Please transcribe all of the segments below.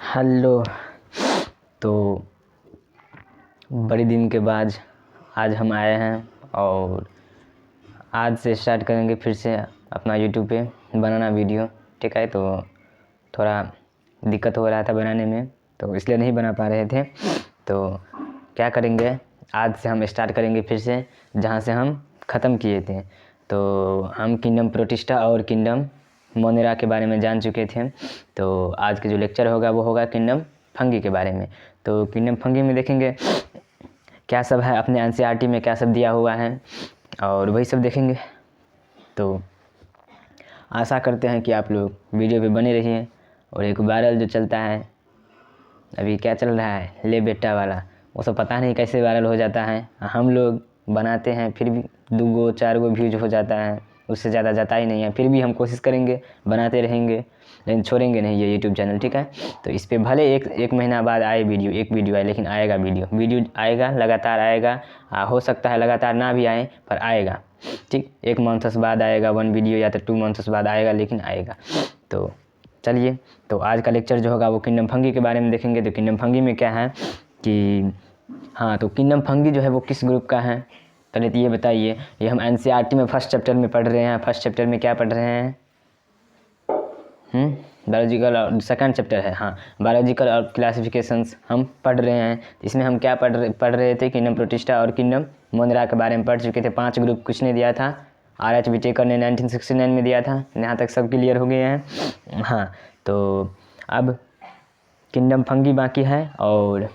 Hello. तो बड़े दिन के बाद आज हम आए हैं और आज से स्टार्ट करेंगे फिर से अपना यूट्यूब पे बनाना वीडियो। ठीक है, तो थोड़ा दिक्कत हो रहा था बनाने में, तो इसलिए नहीं बना पा रहे थे। तो क्या करेंगे, आज से हम स्टार्ट करेंगे फिर से जहाँ से हम ख़त्म किए थे। तो हम किंगडम प्रोटिस्टा और किंगडम मोनेरा के बारे में जान चुके थे। तो आज के जो लेक्चर होगा वो होगा किंगडम फंगी के बारे में। तो किंगडम फंगी में देखेंगे क्या सब है, अपने एनसीईआरटी में क्या सब दिया हुआ है और वही सब देखेंगे। तो आशा करते हैं कि आप लोग वीडियो पे बने रहिए। और एक वायरल जो चलता है अभी, क्या चल रहा है, ले बेटा वाला, वो सब पता नहीं कैसे वायरल हो जाता है। हम लोग बनाते हैं फिर भी 2 4 व्यूज हो जाता है, उससे ज़्यादा जाता ही नहीं है। फिर भी हम कोशिश करेंगे, बनाते रहेंगे, लेकिन छोड़ेंगे नहीं ये यूट्यूब चैनल। ठीक है, तो इस पर भले एक महीना बाद आए वीडियो, एक वीडियो आए, लेकिन आएगा वीडियो आएगा, लगातार आएगा। हो सकता है लगातार ना भी आए पर आएगा। ठीक, 1 मंथ्स बाद आएगा 1 वीडियो या तो 2 मंथ्स बाद आएगा, लेकिन आएगा। तो चलिए, तो आज का लेक्चर जो होगा वो किंगडम फंगी के बारे में देखेंगे। तो किंगडम फंगी में क्या है कि तो किंगडम फंगी जो है वो किस ग्रुप का है, पहले तो ये बताइए। ये हम एनसीईआरटी में फर्स्ट चैप्टर में पढ़ रहे हैं। फर्स्ट चैप्टर में क्या पढ़ रहे हैं? बायोलॉजिकल, और सेकंड चैप्टर है बायोलॉजिकल और क्लासिफिकेशंस हम पढ़ रहे हैं। इसमें हम क्या पढ़ रहे थे, किंगडम प्रोटिस्टा और किंगडम मोनेरा के बारे में पढ़ चुके थे। 5 ग्रुप किसने दिया था? RH विटेकर ने 1969 में दिया था। यहाँ तक सब क्लियर हो गए हैं। तो अब किंगडम फंगी बाकी है और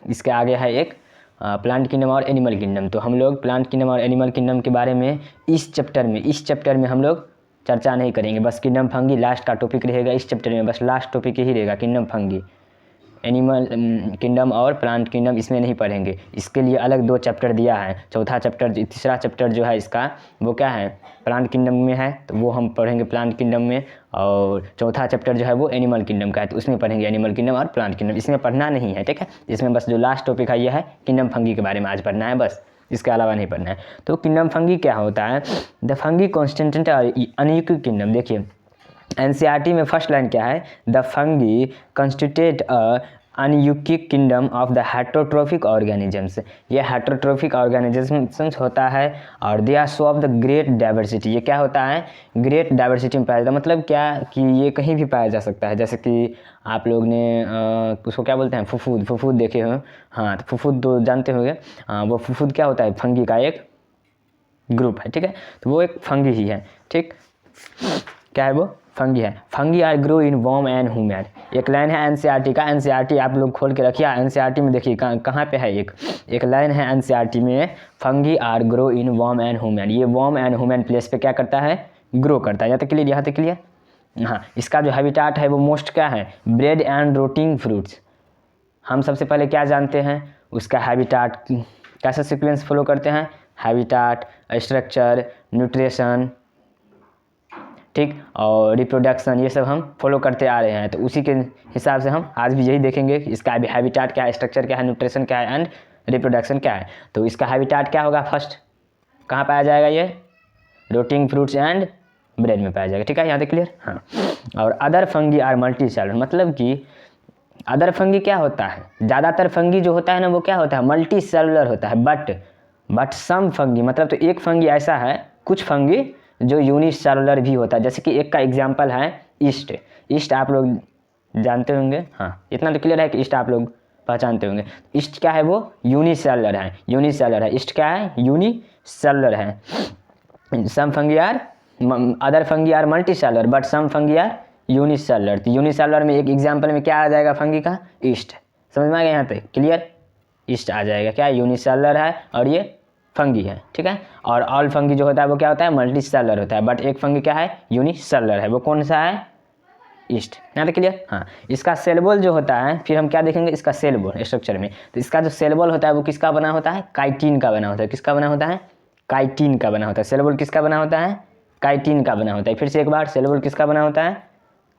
इसके आगे है एक प्लांट किंगडम और एनिमल किंगडम। तो हम लोग प्लांट किंगडम और एनिमल किंगडम के बारे में इस चैप्टर में हम लोग चर्चा नहीं करेंगे। बस किंगडम फंगी लास्ट का टॉपिक रहेगा इस चैप्टर में, बस लास्ट टॉपिक ही रहेगा किंगडम फंगी। एनिमल किंगडम और प्लांट किंगडम इसमें नहीं पढ़ेंगे, इसके लिए अलग 2 चैप्टर दिया है। चौथा चैप्टर, तीसरा चैप्टर जो है इसका वो क्या है, प्लांट किंगडम में है, तो वो हम पढ़ेंगे प्लांट किंगडम में। और चौथा चैप्टर जो है वो एनिमल किंगडम का है, तो उसमें पढ़ेंगे एनिमल किंगडम और प्लांट किंगडम। इसमें पढ़ना नहीं है, ठीक है। इसमें बस जो लास्ट टॉपिक है ये है किंगडम फंगी के बारे में आज पढ़ना है, बस इसके अलावा नहीं पढ़ना है। तो किंगडम फंगी क्या होता है? The fungi constitute unique kingdom. देखिए एनसीईआरटी में फर्स्ट लाइन क्या है, the fungi constitute a unique kingdom of the heterotrophic organisms. ये हेटरोट्रोफिक ऑर्गेनिजम्स होता है और they are show of the great diversity. ये क्या होता है? ग्रेट डाइवर्सिटी में पाया जाता है। मतलब क्या कि ये कहीं भी पाया जा सकता है। जैसे कि आप लोग ने उसको क्या बोलते हैं, फुफूद देखे हो। तो फुफूद तो जानते होंगे। वो फुफूद क्या होता है, फंगी का एक ग्रुप है, ठीक है। तो वो एक फंगी ही है, ठीक। क्या है वो? फंगी है। Fungi are grow in warm and human. एक लाइन है एनसीईआरटी का, एनसीईआरटी आप लोग खोल के रखिए। एनसीईआरटी में देखिए कहाँ पे है, एक लाइन है एनसीईआरटी में, fungi are grow in warm and human. ये वर्म एंड ह्यूमन प्लेस पे क्या करता है, ग्रो करता है। यहाँ तक क्लियर, यहाँ तक क्लियर। इसका जो हैबिटाट है वो मोस्ट क्या है, ब्रेड एंड रोटिंग फ्रूट्स। हम सबसे पहले क्या जानते हैं, उसका हैबिटाट कैसे सीक्वेंस फॉलो करते हैं, हैबिटाट, स्ट्रक्चर, न्यूट्रिशन, ठीक, और रिप्रोडक्शन, ये सब हम फॉलो करते आ रहे हैं। तो उसी के हिसाब से हम आज भी यही देखेंगे कि इसका भी हैबिटाट क्या है, स्ट्रक्चर क्या है, न्यूट्रिशन क्या है एंड रिप्रोडक्शन क्या है। तो इसका हैबिटाट क्या होगा, फर्स्ट कहाँ पाया जाएगा, ये रोटिंग फ्रूट्स एंड ब्रेड में पाया जाएगा, ठीक है। यहाँ तक क्लियर। और other fungi are multicellular, मतलब कि अदर फंगी क्या होता है, ज़्यादातर फंगी जो होता है ना वो क्या होता है, मल्टी सेलुलर होता है। बट सम फंगी, मतलब तो एक फंगी ऐसा है, कुछ फंगी जो यूनिसेलुलर भी होता है। जैसे कि एक का एग्जांपल है ईस्ट आप लोग जानते होंगे। इतना तो क्लियर है कि ईस्ट आप लोग पहचानते होंगे। ईस्ट क्या है, वो यूनिसेलुलर है। ईस्ट क्या है, यूनिसेलुलर है। Some fungi are, other fungi are multicellular but some fungi are unicellular. तो यूनिसेलुलर में एक एग्जांपल में क्या आ जाएगा फंगी का, ईस्ट। समझ में आ गया यहाँ पे, क्लियर। ईस्ट आ जाएगा, क्या यूनिसेलुलर है और ये फंगी है, ठीक है। और ऑल फंगी जो होता है वो क्या होता है, मल्टी सेलुलर होता है। बट एक फंगी क्या है, यूनिसेलुलर है, वो कौन सा है, ईस्ट। यहाँ तक क्लियर। इसका सेल वॉल जो होता है, फिर हम क्या देखेंगे, इसका सेल वॉल स्ट्रक्चर में। तो इसका जो सेल वॉल होता है वो किसका बना होता है, काइटिन का बना होता है। किसका बना होता है, काइटिन का बना होता है। सेल वॉल किसका बना होता है, काइटिन का बना होता है। फिर से एक बार, सेल वॉल किसका बना होता है,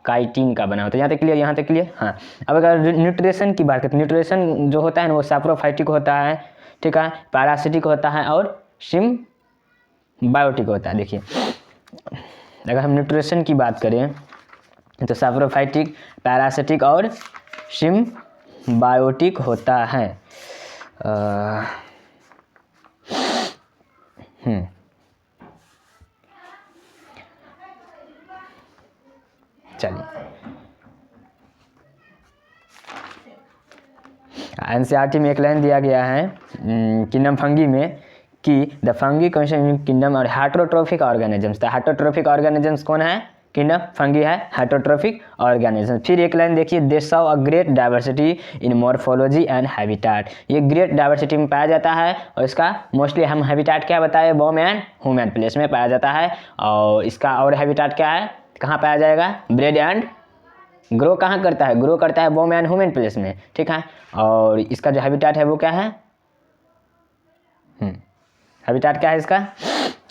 काइटिन का बना होता है। यहाँ तक क्लियर, यहाँ तक क्लियर। अब अगर न्यूट्रिशन की बात करें, न्यूट्रिशन जो होता है ना वो सैप्रोफाइटिक होता है, ठीक है, पैरासिटिक होता है और सिम्बायोटिक होता है। देखिए अगर हम न्यूट्रिशन की बात करें तो सैप्रोफाइटिक, पैरासिटिक और सिम्बायोटिक होता है। चलिए, एनसीईआरटी में एक लाइन दिया गया है किंगडम फंगी में कि द फंगी किंगडम और हेटेरोट्रोफिक ऑर्गेनिजम्स। तो हेटेरोट्रोफिक ऑर्गेनिजम्स कौन है? किंगडम फंगी है हेटेरोट्रोफिक ऑर्गेनिजम्स। फिर एक लाइन देखिए, they saw a great diversity in morphology and habitat. ये ग्रेट डाइवर्सिटी में पाया जाता है और इसका मोस्टली हम हैबिटेट क्या बताए, बॉम एंड ह्यूमन प्लेस में पाया जाता है। और इसका और हैबिटेट क्या है, कहाँ पाया जाएगा? ब्रेड एंड ग्रो कहाँ करता है? ग्रो करता है बॉम एंड ह्यूमन प्लेस में, ठीक है। और इसका जो हैबिटेट है वो क्या है? हैबिटेट क्या है इसका?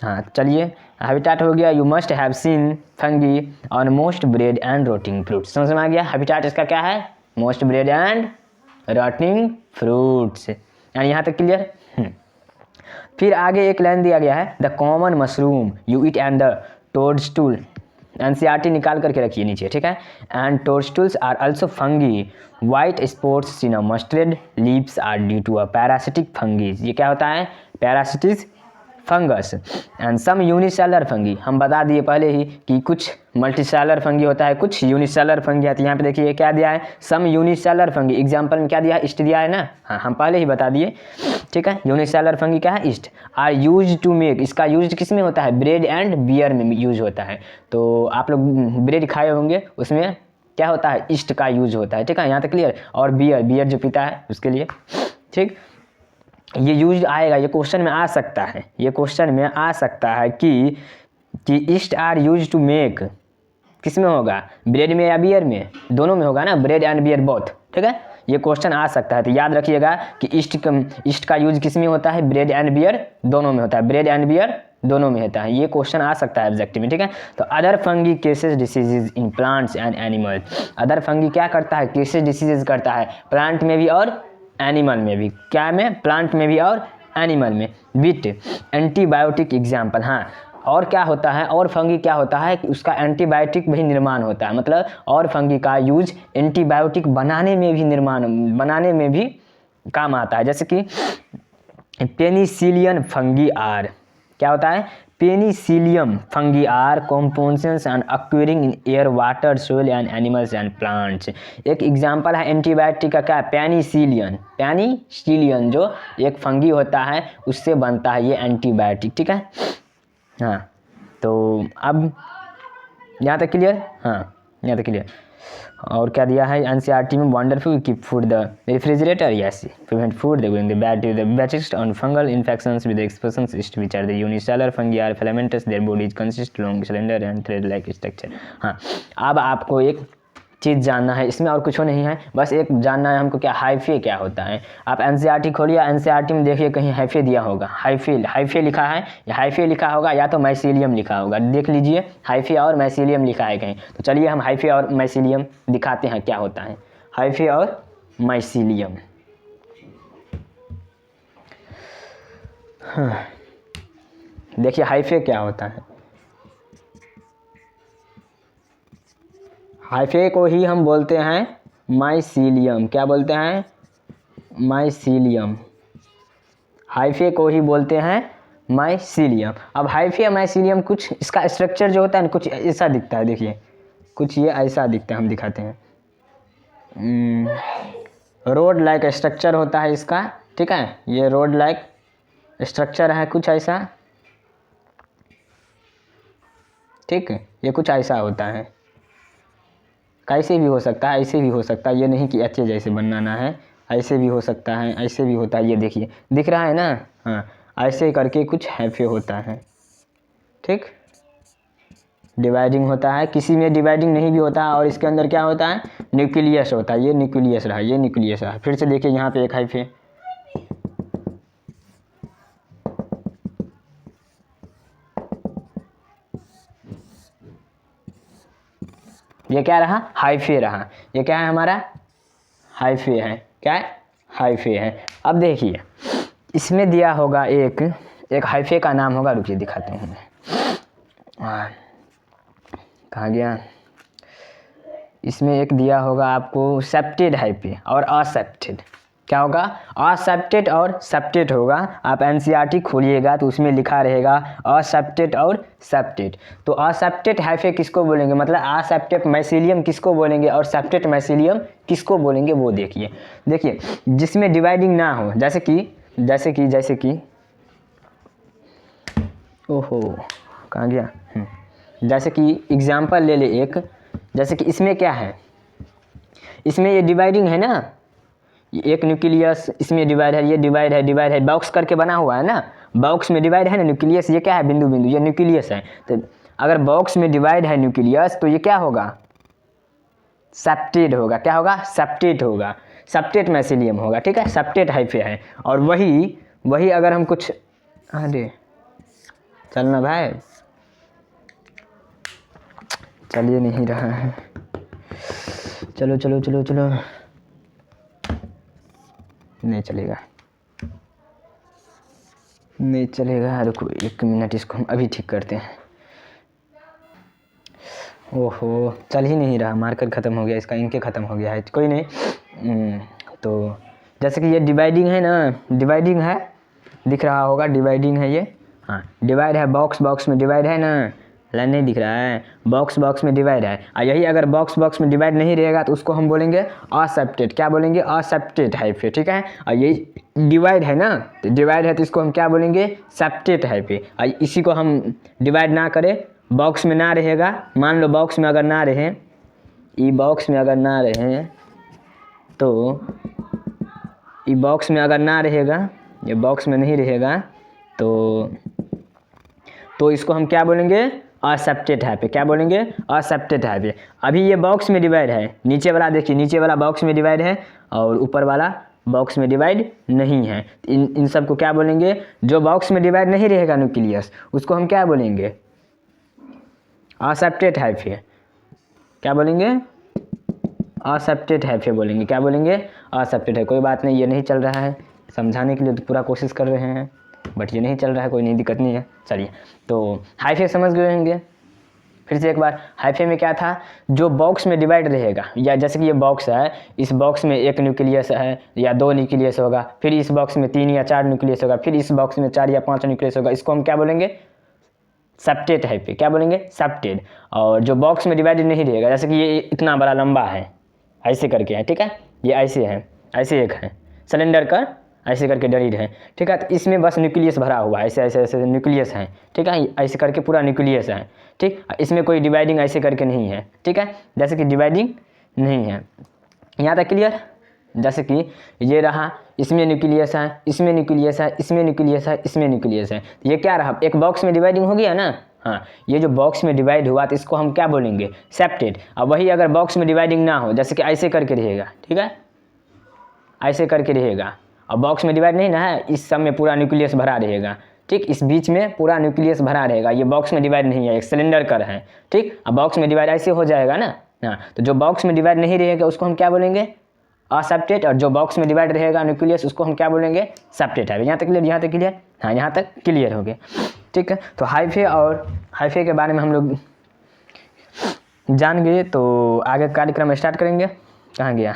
हाँ चलिए, हैबिटेट हो गया, you must have seen fungi on moist bread and rotting fruits. समझ में आ गया? हैबिटेट इसका क्या है? Moist bread and rotting fruits. यानी यहाँ तक क्लियर? फिर आगे एक लाइन दिया गया है, the common mushroom you eat and the toadstool. NCERT निकाल करके रखिए नीचे, ठीक है। And toadstools are also fungi, white spots in mustard leaves are due to a parasitic fungi. ये क्या होता है? Parasitic fungus. And some unicellular fungi, हम बता दिए पहले ही कि कुछ मल्टीसेलर फंगी होता है, कुछ यूनिसेलर फंगी आती है। यहाँ पे देखिए क्या दिया है, सम यूनिसेलर फंगी। एग्जांपल में क्या दिया है? ईस्ट दिया है ना, हाँ हम पहले ही बता दिए, ठीक है। यूनिसेलर फंगी क्या है? Yeast. Are use to make, इसका यूज किस में होता है? ब्रेड एंड बियर में यूज होता है। तो आप लोग ब्रेड खाए होंगे, उसमें क्या होता है? ईस्ट का यूज होता है, ठीक है। यहाँ तक क्लियर? और बियर जो पीता है उसके लिए, ठीक। ये यूज आएगा, ये क्वेश्चन में आ सकता है, ये क्वेश्चन में आ सकता है कि yeast are use to make, किस में होगा? ब्रेड में या बियर में? दोनों में होगा ना, ब्रेड एंड बियर बोथ, ठीक है। ये क्वेश्चन आ सकता है, तो याद रखिएगा कि ईस्ट का यूज किस में होता है? ब्रेड एंड बियर दोनों में होता है, ब्रेड एंड बियर दोनों में होता है। ये क्वेश्चन आ सकता है ऑब्जेक्टिव में, ठीक है। तो other fungi cases diseases in plants and animals. Other fungi क्या करता है? केसेस डिसीजेज करता है प्लांट में भी और एनिमल में भी। क्या में? प्लांट में भी और एनिमल में। विथ एंटीबायोटिक एग्जाम्पल, हाँ। और क्या होता है? और फंगी क्या होता है कि उसका एंटीबायोटिक भी निर्माण होता है, मतलब और फंगी का यूज एंटीबायोटिक बनाने में भी काम आता है। जैसे कि पेनिसिलियन फंगी आर, क्या होता है? Penicillium fungi are components and occurring in air, water, soil and animals and plants. एक एग्जांपल है एंटीबायोटिक का, क्या? पेनिसिलियन जो एक फंगी होता है उससे बनता है ये एंटीबायोटिक, ठीक है। हाँ तो अब यहाँ तक क्लियर? हाँ यहाँ तक क्लियर। और क्या दिया है एनसीईआरटी में? Wonderful keep food the refrigerator, yes, prevent food the going the bad to the बैचिस्ट on fungal infections with exposures yeast which are the unicellular fungi are filamentous, their bodies consist long cylinder and thread like structure. हाँ अब आपको एक चीज़ जानना है, इसमें और कुछ नहीं है, बस एक जानना है हमको, क्या हाइफे क्या होता है। आप एनसीईआरटी खोलिए, एनसीईआरटी में देखिए कहीं हाइफे दिया होगा, हाइफे लिखा है, या हाइफे लिखा होगा या तो माइसीलियम लिखा होगा, देख लीजिए हाइफे और माइसीलियम लिखा है कहीं। तो चलिए हम हाइफे और माइसीलियम दिखाते हैं क्या होता है हाइफे और माइसीलियम। हाँ देखिए हाइफे क्या होता है। हाइफे को ही हम बोलते हैं माइसीलियम। क्या बोलते हैं? माइसीलियम। हाइफे को ही बोलते हैं माइसीलियम। अब हाइफे माइसीलियम कुछ इसका स्ट्रक्चर जो होता है ना कुछ ऐसा दिखता है, देखिए कुछ ये ऐसा दिखता है, हम दिखाते हैं। रोड लाइक स्ट्रक्चर होता है इसका, ठीक है। ये रोड लाइक स्ट्रक्चर है कुछ ऐसा, ठीक है। ये कुछ ऐसा होता है, कैसे भी हो सकता है, ऐसे भी हो सकता है, ये नहीं कि अच्छे जैसे बनाना है, ऐसे भी हो सकता है, ऐसे भी होता है। ये देखिए दिख रहा है ना, हाँ ऐसे करके कुछ हाइफे होता है, ठीक। डिवाइडिंग होता है, किसी में डिवाइडिंग नहीं भी होता है, और इसके अंदर क्या होता है? न्यूक्लियस होता है। ये न्यूक्लियस रहा, ये न्यूक्लियस रहा। फिर से देखिए यहाँ पे एक हाइफे, ये क्या रहा? हाइफे रहा। ये क्या है हमारा? हाइफे है। क्या है? हाइफे है। अब देखिए इसमें दिया होगा एक हाइफे का नाम होगा, रुकिए दिखाते हैं। कहाँ गया? इसमें एक दिया होगा आपको सेप्टेड हाइफे और असेप्टेड। क्या होगा? असेप्टेड और सेप्टेड होगा। आप एनसीईआरटी खोलिएगा तो उसमें लिखा रहेगा असेप्टेड और सेप्टेड। तो असेप्टेड हाइफे किसको बोलेंगे, मतलब असेप्टेड माइसीलियम किसको बोलेंगे और सेप्टेड माइसीलियम किसको बोलेंगे वो देखिए। देखिए जिसमें डिवाइडिंग ना हो, जैसे कि ओहो कहाँ गया, जैसे कि एग्जाम्पल ले ले एक, जैसे कि इसमें क्या है, इसमें ये डिवाइडिंग है ना, एक न्यूक्लियस इसमें डिवाइड है, ये डिवाइड है, बॉक्स करके बना हुआ है ना, बॉक्स में डिवाइड है ना न्यूक्लियस, ये क्या है बिंदु बिंदु, ये न्यूक्लियस है। तो अगर बॉक्स में डिवाइड है न्यूक्लियस तो ये क्या होगा, सेप्टेड होगा। क्या होगा? सेप्टेड होगा, सेप्टेड माइसीलियम होगा। ठीक है, सेप्टेड हाइफे है। और वही अगर हम कुछ, अरे चलना भाई, चलिए नहीं रहा है, चलो चलो चलो चलो, नहीं चलेगा, नहीं चलेगा, रुको 1 मिनट, इसको हम अभी ठीक करते हैं। ओहो चल ही नहीं रहा, मार्कर ख़त्म हो गया इसका, इनके ख़त्म हो गया है, कोई नहीं। तो जैसे कि ये डिवाइडिंग है ना, डिवाइडिंग है, दिख रहा होगा डिवाइडिंग है ये, हाँ डिवाइड है, बॉक्स में डिवाइड है ना, लाइन नहीं दिख रहा है, बॉक्स में डिवाइड है। और यही अगर बॉक्स में डिवाइड नहीं रहेगा तो उसको हम बोलेंगे असेप्टेड। क्या बोलेंगे? Accepted hyphae. ठीक है, और यही डिवाइड है ना, तो डिवाइड है तो इसको हम क्या बोलेंगे? Septate hyphae. और इसी को हम डिवाइड ना करें, बॉक्स में ना रहेगा, मान लो बॉक्स में अगर ना रहे, ये बॉक्स में अगर ना रहे तो ये बॉक्स में अगर ना रहेगा, ये बॉक्स में नहीं रहेगा तो इसको हम क्या बोलेंगे? Accepted hyphae. क्या बोलेंगे? Accepted hyphae. अभी ये बॉक्स में डिवाइड है, नीचे वाला देखिए, नीचे वाला बॉक्स में डिवाइड है और ऊपर वाला बॉक्स में डिवाइड नहीं है। इन सब को क्या बोलेंगे? जो बॉक्स में डिवाइड नहीं रहेगा न्यूक्लियस, उसको हम क्या बोलेंगे? Accepted hyphae. क्या बोलेंगे? असेप्टेड हाइफे बोलेंगे। क्या बोलेंगे? असेप्टेड है। कोई बात नहीं, ये नहीं चल रहा है, समझाने के लिए तो पूरा कोशिश कर रहे हैं, बट ये नहीं चल रहा है, कोई नहीं, दिक्कत नहीं है। चलिए, तो हाइफे समझ गए होंगे। फिर से एक बार, हाइफे में क्या था? जो बॉक्स में डिवाइड रहेगा, या जैसे कि ये बॉक्स है, इस बॉक्स में 1 न्यूक्लियस है या 2 न्यूक्लियस होगा, फिर इस बॉक्स में 3 या 4 न्यूक्लियस होगा, फिर इस बॉक्स में 4 या 5 न्यूक्लियस होगा, इसको हम क्या बोलेंगे? Septate hyphae. क्या बोलेंगे? सेप्टेड। और जो बॉक्स में डिवाइडेड नहीं रहेगा, जैसे कि ये इतना बड़ा लंबा है, ऐसे करके है, ठीक है, ये ऐसे है, ऐसे एक है सिलेंडर का, ऐसे करके डरीड है, ठीक है, तो इसमें बस न्यूक्लियस भरा हुआ है, ऐसे ऐसे ऐसे न्यूक्लियस है, ठीक है, ऐसे करके पूरा न्यूक्लियस है, ठीक, इसमें कोई डिवाइडिंग ऐसे करके नहीं है, ठीक है, जैसे कि डिवाइडिंग नहीं है। यहाँ तक क्लियर? जैसे कि ये रहा, इसमें न्यूक्लियस है, इसमें न्यूक्लियस है, इसमें न्यूक्लियस है, इसमें न्यूक्लियस है, ये क्या रहा? एक बॉक्स में डिवाइडिंग हो गया ना, हाँ, ये जो बॉक्स में डिवाइड हुआ तो इसको हम क्या बोलेंगे? सेप्टेड। अब वही अगर बॉक्स में डिवाइडिंग ना हो, जैसे कि ऐसे करके रहेगा, ठीक है, ऐसे करके रहेगा, और बॉक्स में डिवाइड नहीं ना है, इस सब में पूरा न्यूक्लियस भरा रहेगा, ठीक, इस बीच में पूरा न्यूक्लियस भरा रहेगा, ये बॉक्स में डिवाइड नहीं है, एक सिलेंडर कर है, ठीक, अब बॉक्स में डिवाइड ऐसे हो जाएगा ना, हाँ, तो जो बॉक्स में डिवाइड नहीं रहेगा उसको हम क्या बोलेंगे? असेप्टेड। और जो बॉक्स में डिवाइड रहेगा न्यूक्लियस, उसको हम क्या बोलेंगे? सेप्टेड है। यहाँ तक क्लियर? यहाँ तक क्लियर? हाँ, यहाँ तक क्लियर हो गया, ठीक है। तो हाइफे और हाइफे के बारे में हम लोग जान गए, तो आगे कार्यक्रम स्टार्ट करेंगे। कहाँ गया?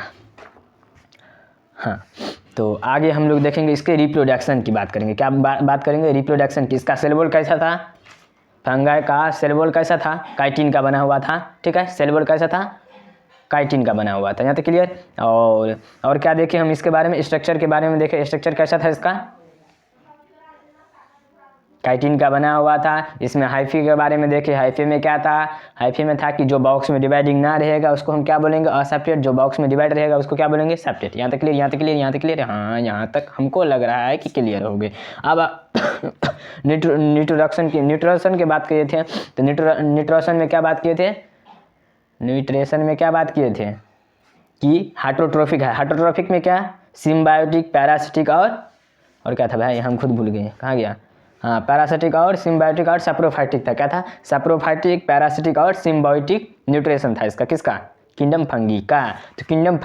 हाँ, तो आगे हम लोग देखेंगे इसके रिप्रोडक्शन की बात करेंगे। क्या बात करेंगे? रिप्रोडक्शन की। इसका सेल वॉल कैसा था? फंगाई का सेल वॉल कैसा था? काइटिन का बना हुआ था, ठीक है, सेल वॉल कैसा था? काइटिन का बना हुआ था। यहाँ तक क्लियर? और क्या देखें हम इसके बारे में? स्ट्रक्चर के बारे में देखें, स्ट्रक्चर कैसा था इसका? काइटिन का बना हुआ था। इसमें हाइफे के बारे में देखें, हाइफे में क्या था? हाइफे में था कि जो बॉक्स में डिवाइडिंग ना रहेगा उसको हम क्या बोलेंगे? असेप्टेड। जो बॉक्स में डिवाइड रहेगा उसको क्या बोलेंगे? सेप्टेड। यहाँ तक क्लियर? यहाँ तक क्लियर? यहाँ तक क्लियर? हाँ, यहाँ तक हमको लग रहा है कि क्लियर हो गए। अब न्यूट्रेशन की बात किए थे, तो न्यूट्रेशन में क्या बात किए थे? न्यूट्रेशन में क्या बात किए थे कि हाइड्रोट्रोफिक है। हाइड्रोट्रोफिक में क्या? सिम्बायोटिक, पैरासिटिक और क्या था भाई? हम खुद भूल गए, कहाँ गया? हाँ, पैरासिटिक और सिम्बायोटिक और सैप्रोफाइटिक था। क्या था? सैप्रोफाइटिक, पैरासिटिक और सिम्बायोटिक न्यूट्रिशन था इसका। किसका? किंगडम फंगी का। तो किंगडम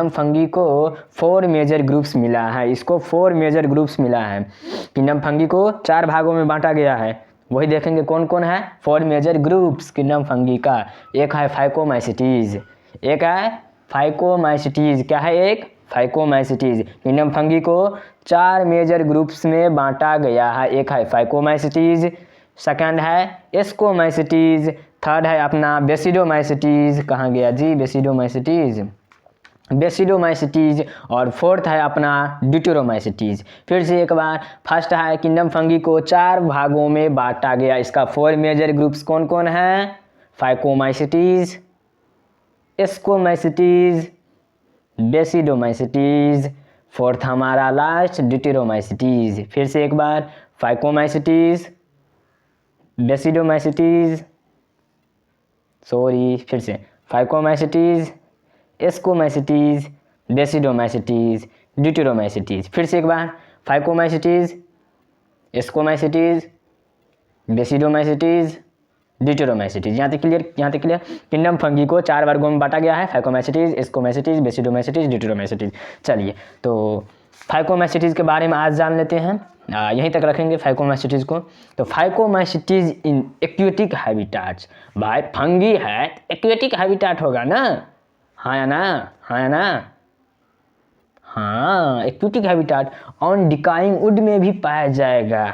फंगी को 4 मेजर ग्रुप्स मिला है। इसको 4 मेजर ग्रुप्स मिला है। किंगडम फंगी को 4 भागों में बांटा गया है। वही देखेंगे कौन कौन है, 4 मेजर ग्रुप्स किंगडम फंगी का। एक है फाइकोमाइसिटीज, एक है फाइकोमाइसिटीज, क्या है एक फाइकोमाइसिटीज। किंगडम फंगी को 4 मेजर ग्रुप्स में बांटा गया है। एक है फाइकोमाइसिटीज, सेकंड है एस्कोमाइसिटीज, थर्ड है अपना बेसिडोमाइसिटीज, कहाँ गया जी बेसिडोमाइसिटीज, बेसिडोमाइसिटीज, और फोर्थ है अपना ड्यूटेरोमाइसिटीज। फिर से एक बार, फर्स्ट है किंगडम फंगी को 4 भागों में बांटा गया। इसका 4 मेजर ग्रुप्स कौन कौन है, फाइकोमाइसिटीज, एस्कोमाइसिटीज, बेसिडोमाइसिटीज, फोर्थ हमारा लास्ट ड्यूटेरोमाइसिटीज। फिर से एक बार, फाइकोमाइसिटीज, बेसिडोमाइसिटीज, फिर से फाइकोमाइसिटीज, एस्कोमाइसिटीज, बेसिडोमाइसिटीज, ड्यूटेरोमाइसिटीज। फिर से एक बार, फाइकोमाइसिटीज, एस्कोमाइसिटीज, बेसिडोमाइसिटीज, ड्यूटेरोमाइसिटीज। यहाँ तक क्लियर, यहाँ तक क्लियर। किंगडम फंगी को 4 वर्गों में बांटा गया है, फाइकोमाइसिटीज, एस्कोमाइसिटीज, बेसिडोमाइसिटीज, ड्यूटेरोमाइसिटीज। चलिए तो फाइकोमाइसिटीज के बारे में आज जान लेते हैं, यहीं तक रखेंगे फाइकोमाइसिटीज को। तो फाइकोमाइसिटीज इन एक्वेटिक हैबिटाट्स, भाई फंगी है एक्वेटिक हैबिटाट होगा ना, हाँ या ना, हाँ या ना, हाँ aquatic habitat. On decaying would में भी पाया जाएगा,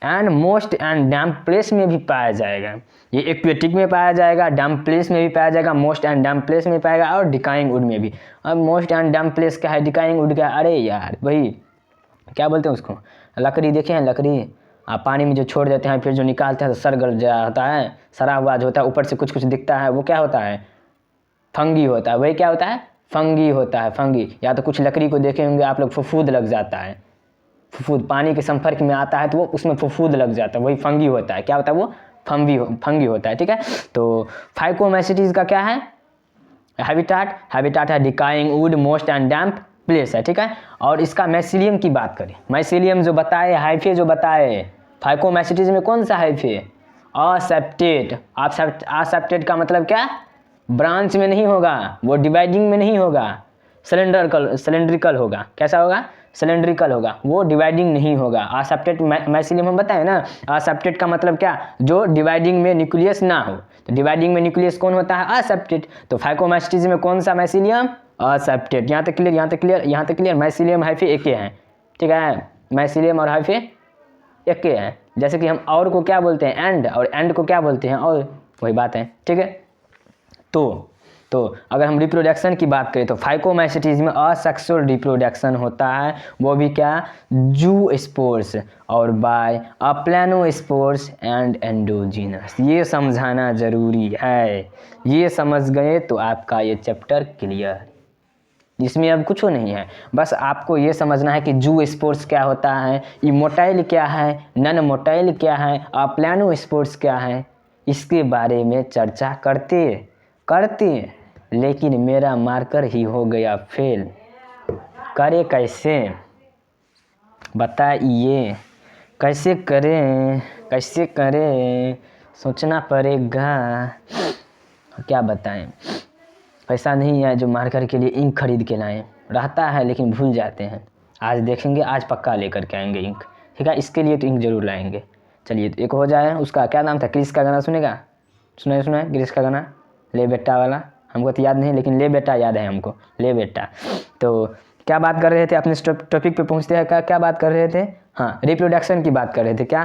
and most and damp place में भी पाया जाएगा। ये एक्वेटिक में पाया जाएगा, डैम्प प्लेस में भी पाया जाएगा, मोस्ट एंड डैम्प प्लेस में पाएगा, और डिकाइंग वुड में भी। अब मोस्ट एंड डैम्प प्लेस क्या है, डिकाइंग वुड क्या है, अरे यार वही क्या बोलते हैं उसको, लकड़ी देखे हैं, लकड़ी आप पानी में जो छोड़ देते हैं फिर जो निकालते हैं तो सर गल जाता है, सड़ा हुआ जो होता है, ऊपर से कुछ कुछ दिखता है, वो क्या होता है, फंगी होता है। वही क्या होता है, फंगी होता है, फंगी। या तो कुछ लकड़ी को देखे होंगे आप लोग, फफूंद लग जाता है, फफूंद पानी के संपर्क में आता है तो वो उसमें फफूंद लग जाता है, वही फंगी होता है। क्या होता है वो, फंगी होता है, ठीक है। तो फाइकोमाइसिटीज का क्या है, हैबिटाट, हैबिटाट है decaying wood, moist and damp place है, ठीक है। और इसका माइसीलियम की बात करें, माइसीलियम जो बताए, हाइफे जो बताए, फाइकोमाइसिटीज में कौन सा हाइफे, असेप्टेट। असेप्टेट का मतलब क्या, ब्रांच में नहीं होगा, वो डिवाइडिंग में नहीं होगा, सिलेंड्रिकल होगा। कैसा होगा, सिलेंड्रिकल होगा, वो डिवाइडिंग नहीं होगा। असेप्टेट माइसीलियम हम बताए ना, असेप्टेट का मतलब क्या, जो डिवाइडिंग में न्यूक्लियस ना हो। तो डिवाइडिंग में न्यूक्लियस कौन होता है, असेप्टेट। तो फाइकोमाइसिटीज में कौन सा माइसीलियम, असेप्टेट। यहाँ तक क्लियर, यहाँ तक क्लियर, यहाँ तक क्लियर। माइसीलियम हाइफे एक ही हैं, ठीक है, माइसीलियम और हाइफे एक ही हैं। जैसे कि हम और को क्या बोलते हैं, एंड, और एंड को क्या बोलते हैं, और, वही बात है, ठीक है। तो अगर हम रिप्रोडक्शन की बात करें तो फाइकोमाइसिटीज में असेक्सुअल रिप्रोडक्शन होता है, वो भी क्या, जू स्पोर्स और बाय अप्लानोस्पोर्स एंड एंडोजीनस। ये समझाना जरूरी है, ये समझ गए तो आपका ये चैप्टर क्लियर। इसमें अब कुछ नहीं है, बस आपको ये समझना है कि जू स्पोर्स क्या होता है, इमोटाइल क्या है, नन मोटाइल क्या है, अप्लानोस्पोर्स क्या है, इसके बारे में चर्चा करते लेकिन मेरा मार्कर ही हो गया फेल। करे कैसे बताइए, कैसे करें, सोचना पड़ेगा, क्या बताएं। पैसा नहीं है जो मार्कर के लिए इंक खरीद के लाएं, रहता है लेकिन भूल जाते हैं। आज देखेंगे, आज पक्का लेकर के आएंगे इंक, ठीक है, इसके लिए तो इंक जरूर लाएंगे। चलिए तो एक हो जाए, उसका क्या नाम था, क्रिस का गाना सुनेगा, सुना है क्रिस का गाना, ले बेटा वाला, हमको तो याद नहीं लेकिन ले बेटा याद है हमको, ले बेटा। तो क्या बात कर रहे थे, अपने टॉपिक पे पहुंचते हैं, क्या बात कर रहे थे, हाँ रिप्रोडक्शन की बात कर रहे थे। क्या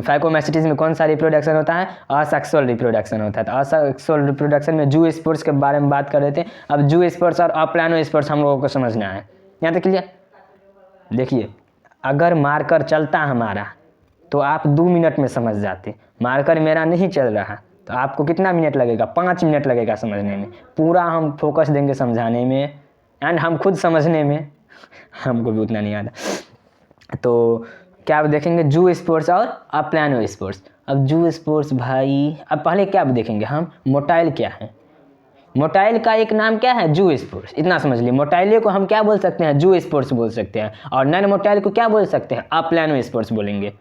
फाइकोमाइसिटीज में कौन सा रिप्रोडक्शन होता है, असेक्सुअल रिप्रोडक्शन होता है। तो असेक्सुअल रिप्रोडक्शन में जू स्पोर्स के बारे में बात कर रहे थे। अब जू स्पोर्स और अप्लानोस्पोर्स हम लोगों को समझना है, यहाँ तक क्लियर। देखिए अगर मार्कर चलता हमारा तो आप 2 मिनट में समझ जाते, मार्कर मेरा नहीं चल रहा तो आपको कितना मिनट लगेगा, 5 मिनट लगेगा समझने में। पूरा हम फोकस देंगे समझाने में, एंड हम खुद समझने में हमको भी उतना नहीं आता। तो क्या आप देखेंगे, जू स्पोर्स और अप्लानोस्पोर्स। अब जू स्पोर्स भाई, अब पहले क्या देखेंगे हम, मोटाइल क्या है, मोटाइल का एक नाम क्या है, जू स्पोर्स, इतना समझ लिए। मोटाइले को हम क्या बोल सकते हैं, जू स्पोर्स बोल सकते हैं, और नन मोटाइल को क्या बोल सकते हैं, अप्लानोस्पोर्स बोलेंगे।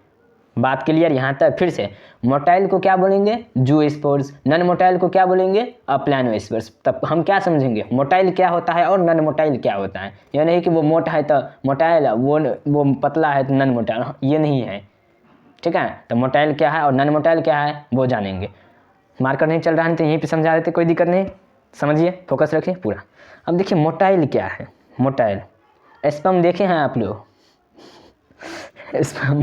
बात क्लियर यहाँ तक। फिर से, मोटाइल को क्या बोलेंगे, जू स्पोर्स, नन मोटाइल को क्या बोलेंगे, अप्लानोस्पोर्स। तब हम क्या समझेंगे, मोटाइल क्या होता है और नन मोटाइल क्या होता है। यह नहीं कि वो मोटा है तो मोटाइल, वो पतला है तो नन मोटाइल, ये नहीं है। ठीक है। तो मोटाइल क्या है और नॉन मोटाइल क्या है वो जानेंगे। मार्कर नहीं चल रहा है तो यहीं पे समझा देते, कोई दिक्कत नहीं, समझिए, फोकस रखिए पूरा। अब देखिए मोटाइल क्या है। मोटाइल स्पर्म देखे हैं आप लोग? स्पर्म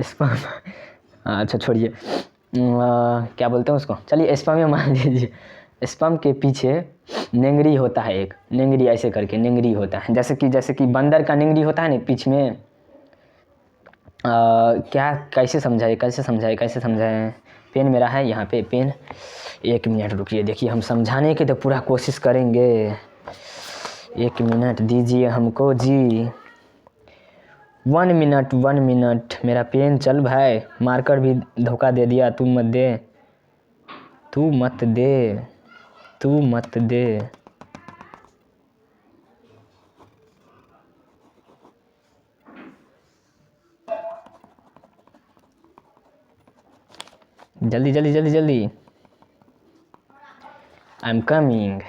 स्पर्म अच्छा छोड़िए, क्या बोलते हैं उसको, चलिए स्पर्म मान लीजिए। स्पर्म के पीछे नेंगरी होता है, एक नेंगरी ऐसे करके नेंगरी होता है, जैसे कि बंदर का नेंगरी होता है ना पीछ में। क्या कैसे समझाए। पेन मेरा है यहाँ पे, पेन, 1 मिनट रुकिए, देखिए हम समझाने की तो पूरा कोशिश करेंगे। 1 मिनट दीजिए हमको जी, 1 मिनट मेरा पेन, चल भाई, मार्कर भी धोखा दे दिया, तू मत दे। जल्दी आई एम कमिंग।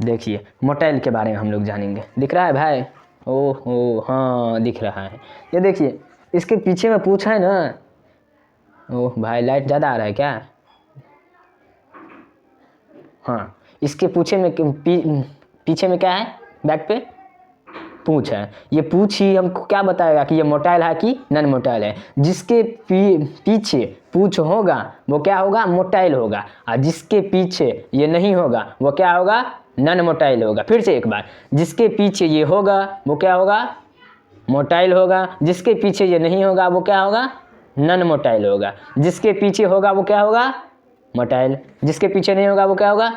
देखिए मोटाइल के बारे में हम लोग जानेंगे। दिख रहा है भाई? ओह हाँ दिख रहा है। ये देखिए इसके पीछे में पूछा है ना। ओह भाई लाइट ज़्यादा आ रहा है क्या? हाँ, इसके पीछे में क्या है? बैक पे पूछ है। ये पूछ ही हमको क्या बताएगा कि ये मोटाइल है कि नॉन मोटाइल है। जिसके पीछे पूछ होगा वो क्या होगा? मोटाइल होगा। और जिसके पीछे ये नहीं होगा वो क्या होगा? नॉन मोटाइल होगा। फिर से एक बार, जिसके पीछे ये होगा वो क्या होगा? मोटाइल होगा। जिसके पीछे ये नहीं होगा वो क्या होगा? नॉन मोटाइल होगा। जिसके पीछे होगा वो क्या होगा? मोटाइल। जिसके पीछे नहीं होगा वो क्या होगा?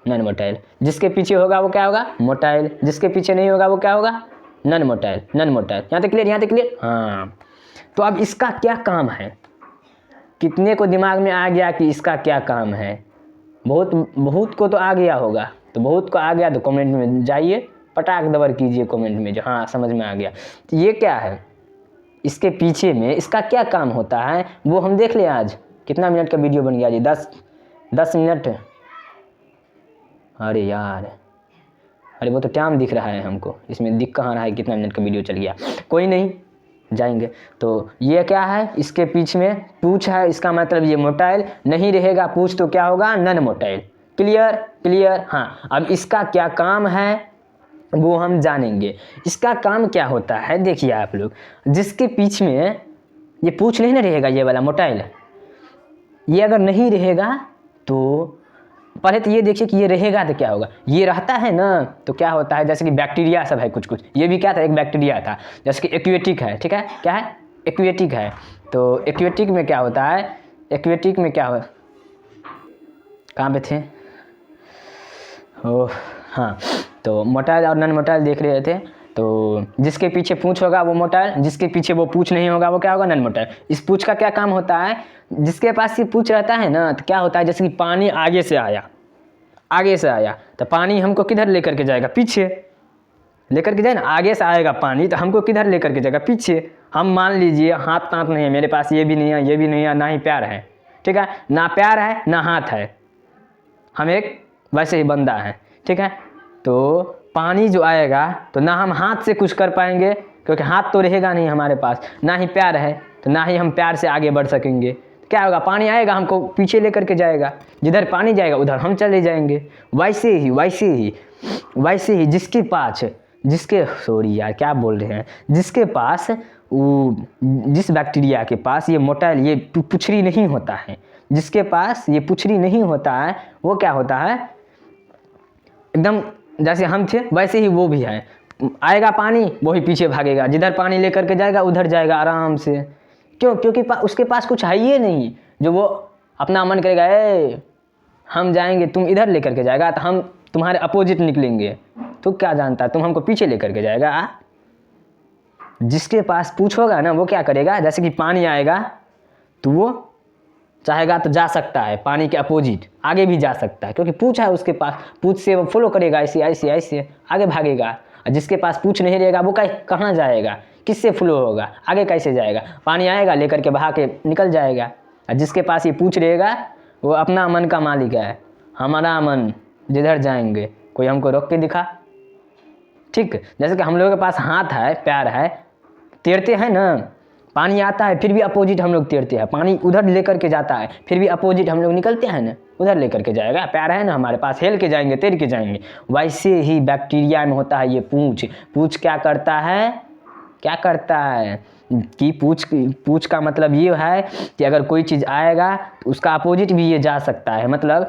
Non motile. जिसके पीछे होगा वो क्या होगा? मोटाइल। जिसके पीछे नहीं होगा वो क्या होगा? Non motile. यहाँ तक क्लियर? हाँ, तो अब इसका क्या काम है? कितने को दिमाग में आ गया कि इसका क्या काम है? बहुत को तो आ गया होगा। तो बहुत को आ गया तो कमेंट में जाइए, पटाख दबर कीजिए कमेंट में जो हाँ समझ में आ गया। तो ये क्या है, इसके पीछे में इसका क्या काम होता है वो हम देख लें आज। कितना मिनट का वीडियो बन गया जी? 10 मिनट। अरे यार, अरे वो तो टाइम दिख रहा है हमको, इसमें दिख कहाँ रहा है कितना मिनट का वीडियो चल गया। कोई नहीं, जाएंगे। तो ये क्या है? इसके पीछे में पूछ है, इसका मतलब ये मोटाइल नहीं रहेगा। पूछ तो क्या होगा? Non motile. क्लियर? हाँ, अब इसका क्या काम है वो हम जानेंगे। इसका काम क्या होता है देखिए आप लोग, जिसके पीछे में ये पूछ नहीं ना रहेगा, ये वाला मोटाइल, ये अगर नहीं रहेगा तो पहले तो ये देखिए कि ये रहेगा तो क्या होगा। ये रहता है ना तो क्या होता है, जैसे कि बैक्टीरिया सब है कुछ। ये भी क्या था? एक बैक्टीरिया था। जैसे कि एक्वेटिक है, ठीक है, क्या है? एक्वेटिक है। तो एक्वेटिक में क्या होता है? एक्वेटिक में क्या हो, कहाँ पे थे? ओह हाँ, तो मोटाइल और नॉन मोटाइल देख रहे थे। तो जिसके पीछे पूछ होगा वो मोटाइल, जिसके पीछे वो पूछ नहीं होगा वो क्या होगा? Non motile. इस पूछ का क्या काम होता है? जिसके पास ये पूछ रहता है ना तो क्या होता है, जैसे कि पानी आगे से आया तो पानी हमको किधर लेकर के जाएगा? पीछे लेकर के जाए ना। आगे से आएगा पानी तो हमको किधर लेकर के जाएगा? पीछे। हम मान लीजिए हाथ ताँत नहीं है मेरे पास, ये भी नहीं है, ना ही पैर है, ठीक है, ना पैर है ना हाथ है, हम एक वैसे ही बंदा है, ठीक है। तो पानी जो आएगा तो ना हम हाथ से कुछ कर पाएंगे क्योंकि हाथ तो रहेगा नहीं हमारे पास, ना ही पैर है तो ना ही हम पैर से आगे बढ़ सकेंगे। क्या होगा? पानी आएगा हमको पीछे लेकर के जाएगा, जिधर पानी जाएगा उधर हम चले जाएंगे। वैसे ही जिसके पास जिस बैक्टीरिया के पास ये मोटाइल, ये पुछरी नहीं होता है, जिसके पास ये पुछरी नहीं होता है वो क्या होता है? एकदम जैसे हम थे वैसे ही वो भी है। आएगा पानी वही पीछे भागेगा, जिधर पानी लेकर के जाएगा उधर जाएगा आराम से। क्यों? क्योंकि उसके पास कुछ है ही नहीं जो वो अपना मन करेगा ए हम जाएंगे, तुम इधर लेकर के जाएगा तो हम तुम्हारे अपोजिट निकलेंगे। तो क्या जानता है, तुम हमको पीछे लेकर के जाएगा। जिसके पास पूछ होगा ना वो क्या करेगा, जैसे कि पानी आएगा तो वो चाहेगा तो जा सकता है पानी के अपोजिट, आगे भी जा सकता है क्योंकि पूछ है उसके पास। पूछ से वो फॉलो करेगा, ऐसे आगे भागेगा। और जिसके पास पूछ नहीं रहेगा वो कहाँ जाएगा? किससे फ्लो होगा? आगे कैसे जाएगा? पानी आएगा लेकर के बहा के निकल जाएगा। और जिसके पास ये पूछ रहेगा वो अपना मन का मालिक है, हमारा मन जिधर जाएंगे, कोई हमको रोक के दिखा। ठीक, जैसे कि हम लोगों के पास हाथ है पैर है, तैरते हैं ना, पानी आता है फिर भी अपोजिट हम लोग तैरते हैं, पानी उधर लेकर के जाता है फिर भी अपोजिट हम लोग निकलते हैं ना, उधर लेकर के जाएगा, पैर है ना हमारे पास, हेल के जाएंगे, तैर के जाएंगे। वैसे ही बैक्टीरिया में होता है ये पूंछ। पूंछ क्या करता है, क्या करता है कि पूंछ का मतलब ये है कि अगर कोई चीज़ आएगा तो उसका अपोजिट भी ये जा सकता है। मतलब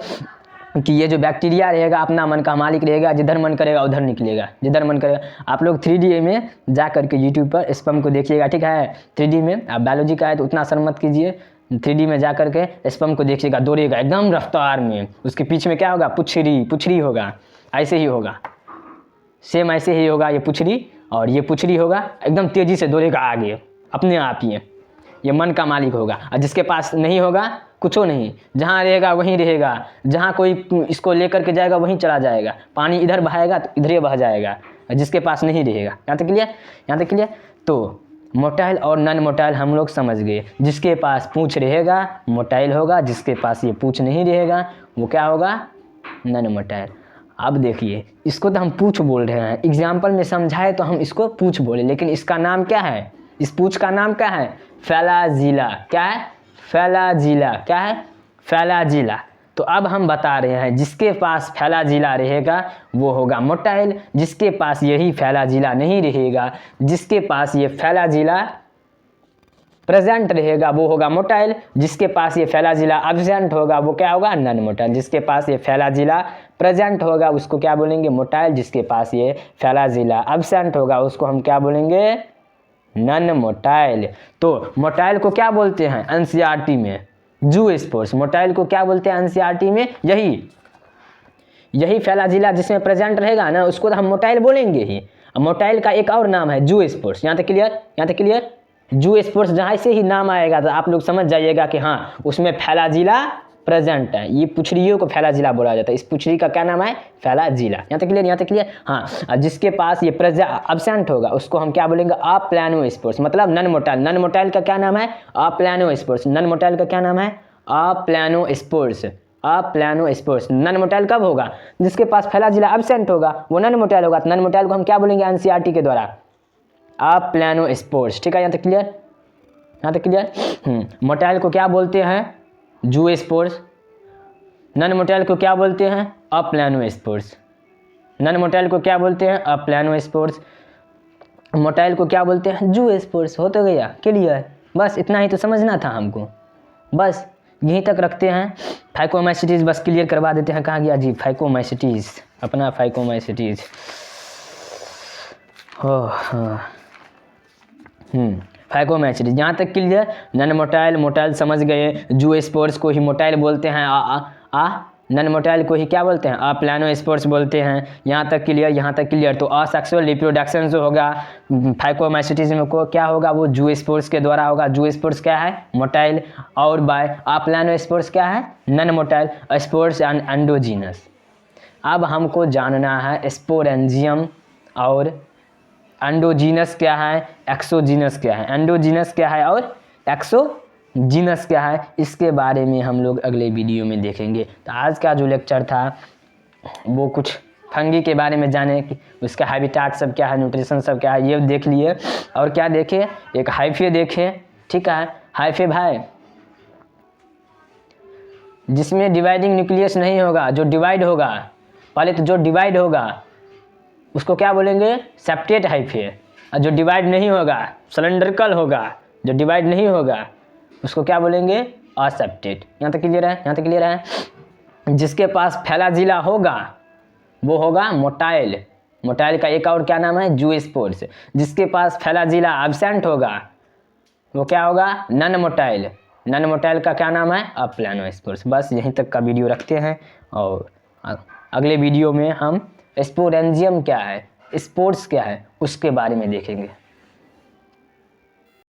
कि ये जो बैक्टीरिया रहेगा अपना मन का मालिक रहेगा, जिधर मन करेगा उधर निकलेगा, जिधर मन करेगा। आप लोग 3D में जा करके यूट्यूब पर स्पर्म को देखिएगा, ठीक है। 3D में आप बायोलॉजी का है तो उतना असर मत कीजिए, 3D में जा करके स्पर्म को देखिएगा, दौड़ेगा एकदम रफ्तार में, उसके पीछे में क्या होगा, पुछड़ी होगा, ऐसे ही होगा, सेम ऐसे ही होगा ये पुछड़ी, और ये पुछड़ी होगा एकदम तेज़ी से दौड़ेगा आगे अपने आप ही, ये मन का मालिक होगा। और जिसके पास नहीं होगा कुछो नहीं, जहाँ रहेगा वहीं रहेगा, जहाँ कोई इसको लेकर के जाएगा वहीं चला जाएगा, पानी इधर बहाएगा तो इधर बह जाएगा, जिसके पास नहीं रहेगा। यहाँ तक क्लियर, यहाँ तक क्लियर। तो मोटाइल और नॉन मोटाइल हम लोग समझ गए। जिसके पास पूंछ रहेगा मोटाइल होगा, जिसके पास ये पूंछ नहीं रहेगा वो क्या होगा, नॉन मोटाइल। अब देखिए इसको तो हम पूंछ बोल रहे हैं, एग्जाम्पल में समझाए तो हम इसको पूंछ बोले, लेकिन इसका नाम क्या है, इस पूंछ का नाम क्या है, फ्लैजिला। क्या है, फ्लैजिला। क्या है, फ्लैजिला। तो अब हम बता रहे हैं जिसके पास फ्लैजिला रहेगा वो होगा मोटाइल, जिसके पास यही फ्लैजिला नहीं रहेगा, जिसके पास ये फ्लैजिला प्रेजेंट रहेगा वो होगा मोटाइल, जिसके पास ये फ्लैजिला एब्सेंट होगा वो क्या होगा, नॉन मोटाइल। जिसके पास ये फ्लैजिला प्रेजेंट होगा उसको क्या बोलेंगे, मोटाइल। जिसके पास ये फ्लैजिला एब्सेंट होगा उसको हम क्या बोलेंगे, नॉन मोटाइल। तो मोटाइल को क्या बोलते हैं एनसीईआरटी में, जूस्पोर्स। मोटाइल को क्या बोलते हैं एनसीईआरटी में, यही फ्लैजिला जिसमें प्रेजेंट रहेगा ना उसको तो हम मोटाइल बोलेंगे ही। मोटाइल का एक और नाम है जूस्पोर्स। यहाँ तक क्लियर, यहाँ तक क्लियर। जूस्पोर्स जहाँ से ही नाम आएगा तो आप लोग समझ जाइएगा कि हाँ उसमें फ्लैजिला प्रेजेंट है। ये पुछड़ियों को फ्लैजिला बोला जाता है, इस पुछड़ी का क्या नाम है, फ्लैजिला। यहाँ तक क्लियर, यहाँ तक क्लियर। हाँ, जिसके पास ये एब्सेंट होगा उसको हम क्या बोलेंगे, अप्लैनोस्पोर्स, मतलब नॉन मोटाइल। नॉन मोटाइल का क्या नाम है, अप्लैनोस्पोर्स। नॉन मोटाइल का क्या नाम है, अप्लैनोस्पोर्स। अप्लैनोस्पोर्स। नॉन मोटाइल कब होगा, जिसके पास फ्लैजिला एब्सेंट होगा वो नॉन मोटाइल होगा। तो नॉन मोटाइल को हम क्या बोलेंगे एनसीईआरटी के द्वारा, अप्लैनोस्पोर्स। ठीक है, यहाँ तक क्लियर, यहाँ तक क्लियर। मोटाइल को क्या बोलते हैं, जूस्पोर्स। नॉन मोटाइल को क्या बोलते हैं, अप्लैनोस्पोर्स। नॉन मोटाइल को क्या बोलते हैं, अप्लैनोस्पोर्स। मोटाइल को क्या बोलते हैं, जूस्पोर्स। हो तो गया क्लियर, बस इतना ही तो समझना था हमको, बस यहीं तक रखते हैं। फाइकोमाइसिटीज बस क्लियर करवा देते हैं। कहाँ गया जी फाइकोमाइसिटीज, अपना फाइकोमाइसिटीज। हाँ, फाइकोमाइसिटीज यहाँ तक क्लियर। नॉन मोटाइल, मोटाइल समझ गए। जूस्पोर्स को ही मोटाइल बोलते हैं, नॉन मोटाइल को ही क्या बोलते हैं, अप्लैनोस्पोर्स बोलते हैं। यहाँ तक क्लियर, यहाँ तक क्लियर। तो असेक्सुअल रिप्रोडक्शन जो होगा फाइकोमाइसिटीज में को क्या होगा, वो जूस्पोर्स के द्वारा होगा। जूस्पोर्स क्या है, मोटाइल, और बाय अप्लैनोस्पोर्स क्या है, non motile. Spores and endogenous. अब हमको जानना है स्पोरेंजियम और एंडोजीनस क्या है, एक्सोजीनस क्या है। एंडोजीनस क्या है और एक्सोजीनस क्या है, इसके बारे में हम लोग अगले वीडियो में देखेंगे। तो आज का जो लेक्चर था वो कुछ फंगी के बारे में जाने कि उसका हैबिटाट सब क्या है, न्यूट्रिशन सब क्या है, ये देख लिए। और क्या देखे, एक हाइफे देखे। ठीक है, हाइफे भाई जिसमें डिवाइडिंग न्यूक्लियस नहीं होगा, जो डिवाइड होगा पहले तो, जो डिवाइड होगा उसको क्या बोलेंगे, सेप्टेट हाइफे। और जो डिवाइड नहीं होगा, सिलेंड्रिकल होगा, जो डिवाइड नहीं होगा उसको क्या बोलेंगे, असेप्टेट। यहाँ तक क्लियर है, यहाँ तक क्लियर है। जिसके पास फ्लैजिला होगा वो होगा मोटाइल। मोटाइल का एक और क्या नाम है, जूस्पोर्स। जिसके पास फ्लैजिला एब्सेंट होगा वो क्या होगा, नॉन मोटाइल। नॉन मोटाइल का क्या नाम है, अप्लैनोस्पोर्स। बस यहीं तक का वीडियो रखते हैं और अगले वीडियो में हम स्पोरेंजियम क्या है, स्पोर्स क्या है, उसके बारे में देखेंगे।